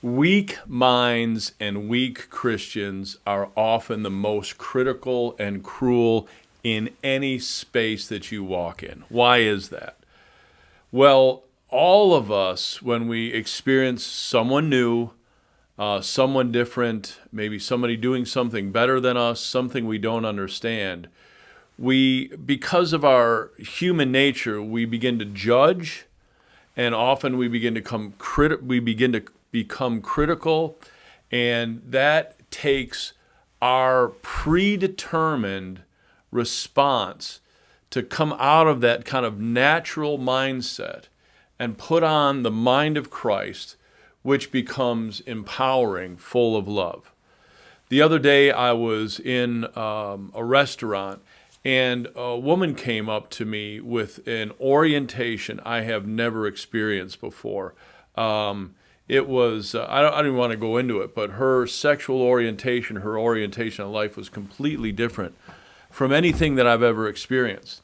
Weak minds and weak Christians are often the most critical and cruel in any space that you walk in. Why is that? Well, all of us, when we experience someone new, someone different, maybe somebody doing something better than us, something we don't understand, because of our human nature, we begin to judge, and often we begin to become critical, and that takes our predetermined response to come out of that kind of natural mindset and put on the mind of Christ, which becomes empowering, full of love. The other day I was in a restaurant, and a woman came up to me with an orientation I have never experienced before. It was, I don't even want to go into it, but her sexual orientation, her orientation in life was completely different from anything that I've ever experienced.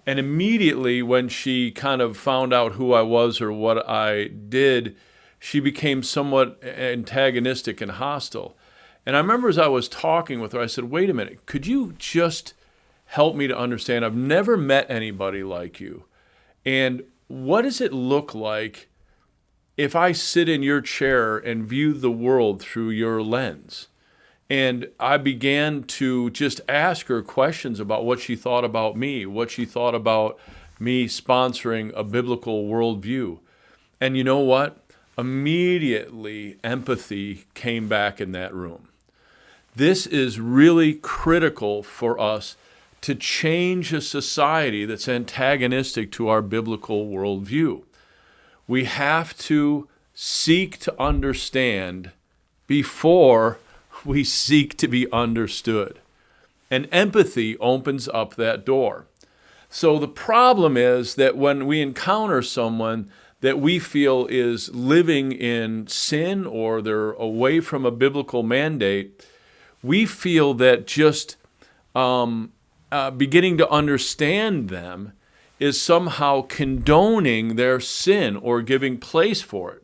And immediately when she kind of found out who I was or what I did, she became somewhat antagonistic and hostile. And I remember as I was talking with her, I said, wait a minute, could you just help me to understand? I've never met anybody like you. And what does it look like if I sit in your chair and view the world through your lens? And I began to just ask her questions about what she thought about me, what she thought about me sponsoring a biblical worldview. And you know what? Immediately, empathy came back in that room. This is really critical for us to change a society that's antagonistic to our biblical worldview. We have to seek to understand before we seek to be understood. And empathy opens up that door. So the problem is that when we encounter someone that we feel is living in sin or they're away from a biblical mandate, we feel that just beginning to understand them is somehow condoning their sin or giving place for it.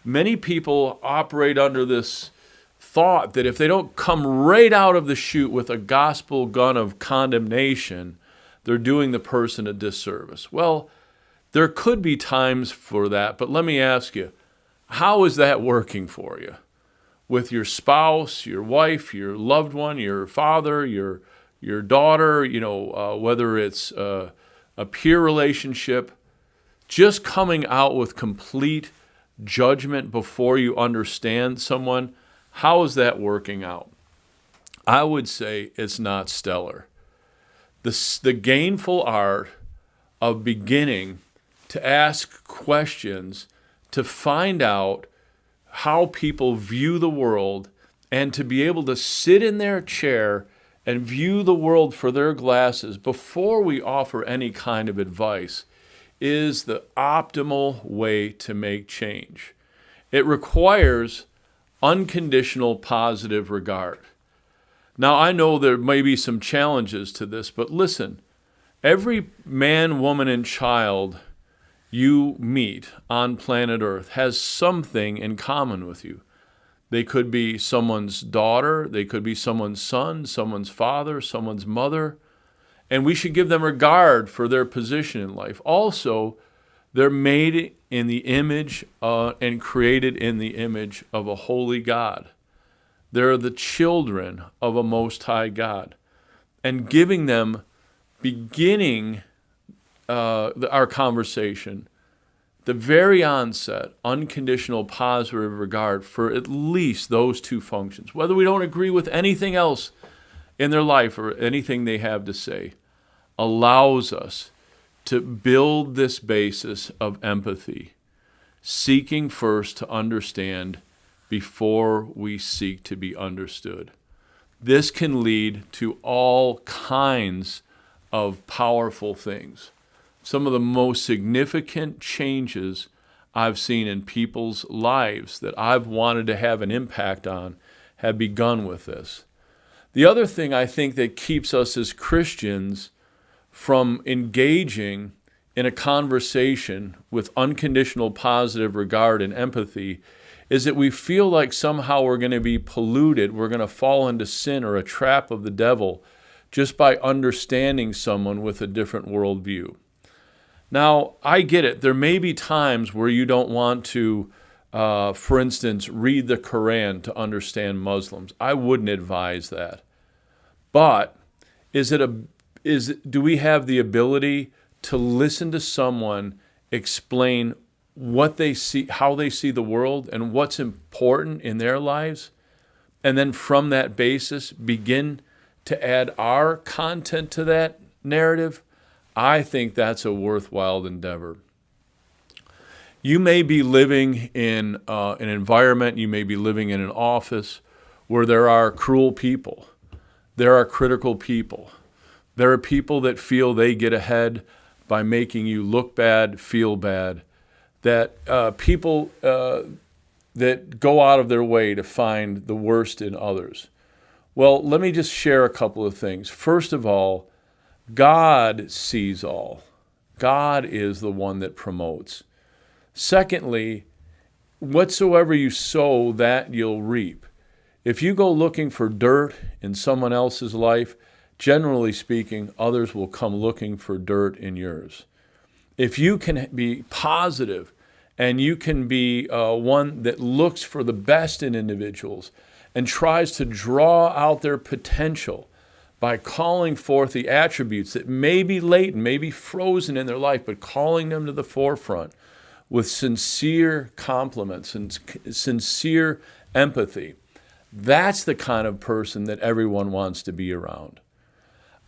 Many people operate under this thought that if they don't come right out of the chute with a gospel gun of condemnation, they're doing the person a disservice. Well, there could be times for that, but let me ask you, how is that working for you? With your spouse, your wife, your loved one, your father, your daughter, whether it's a peer relationship, just coming out with complete judgment before you understand someone, how is that working out? I would say it's not stellar. The gainful art of beginning to ask questions to find out how people view the world and to be able to sit in their chair and view the world for their glasses before we offer any kind of advice is the optimal way to make change. It requires unconditional positive regard. Now, I know there may be some challenges to this, but listen, every man, woman, and child you meet on planet Earth has something in common with you. They could be someone's daughter, they could be someone's son, someone's father, someone's mother, and we should give them regard for their position in life. Also, they're made in the image and created in the image of a holy God. They're the children of a Most High God. And giving them, beginning our conversation, the very onset, unconditional positive regard for at least those two functions, whether we don't agree with anything else in their life or anything they have to say, allows us to build this basis of empathy, seeking first to understand before we seek to be understood. This can lead to all kinds of powerful things. Some of the most significant changes I've seen in people's lives that I've wanted to have an impact on have begun with this. The other thing I think that keeps us as Christians from engaging in a conversation with unconditional positive regard and empathy is that we feel like somehow we're going to be polluted, we're going to fall into sin or a trap of the devil just by understanding someone with a different worldview. Now, I get it. There may be times where you don't want to, for instance, read the Quran to understand Muslims. I wouldn't advise that. But do we have the ability to listen to someone explain what they see, how they see the world, and what's important in their lives, and then from that basis begin to add our content to that narrative? I think that's a worthwhile endeavor. You may be living in an environment, you may be living in an office where there are cruel people. There are critical people. There are people that feel they get ahead by making you look bad, feel bad. That people that go out of their way to find the worst in others. Well, let me just share a couple of things. First of all, God sees all. God is the one that promotes. Secondly, whatsoever you sow, that you'll reap. If you go looking for dirt in someone else's life, generally speaking, others will come looking for dirt in yours. If you can be positive and you can be one that looks for the best in individuals and tries to draw out their potential by calling forth the attributes that may be latent, may be frozen in their life, but calling them to the forefront with sincere compliments and sincere empathy, that's the kind of person that everyone wants to be around.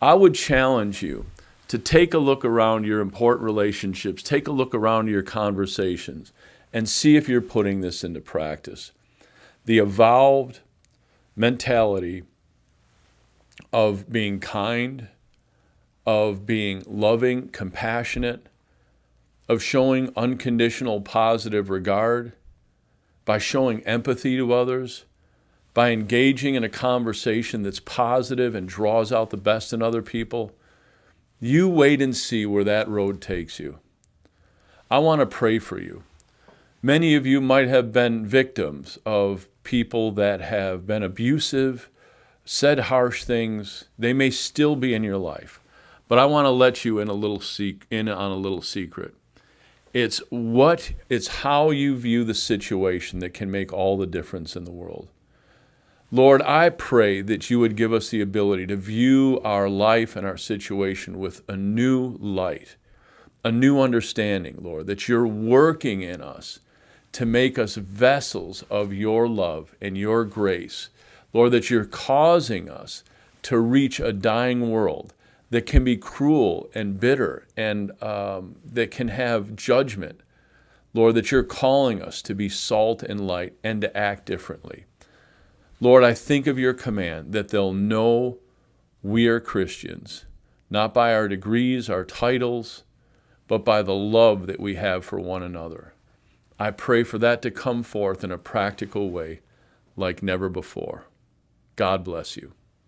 I would challenge you to take a look around your important relationships, take a look around your conversations, and see if you're putting this into practice. The evolved mentality of being kind, of being loving, compassionate, of showing unconditional positive regard, by showing empathy to others, by engaging in a conversation that's positive and draws out the best in other people. You wait and see where that road takes you. I want to pray for you. Many of you might have been victims of people that have been abusive, said harsh things. They may still be in your life. But I want to let you in on a little secret. It's how you view the situation that can make all the difference in the world. Lord, I pray that you would give us the ability to view our life and our situation with a new light, a new understanding, Lord, that you're working in us to make us vessels of your love and your grace. Lord, that you're causing us to reach a dying world that can be cruel and bitter and that can have judgment. Lord, that you're calling us to be salt and light and to act differently. Lord, I think of your command that they'll know we are Christians, not by our degrees, our titles, but by the love that we have for one another. I pray for that to come forth in a practical way like never before. God bless you.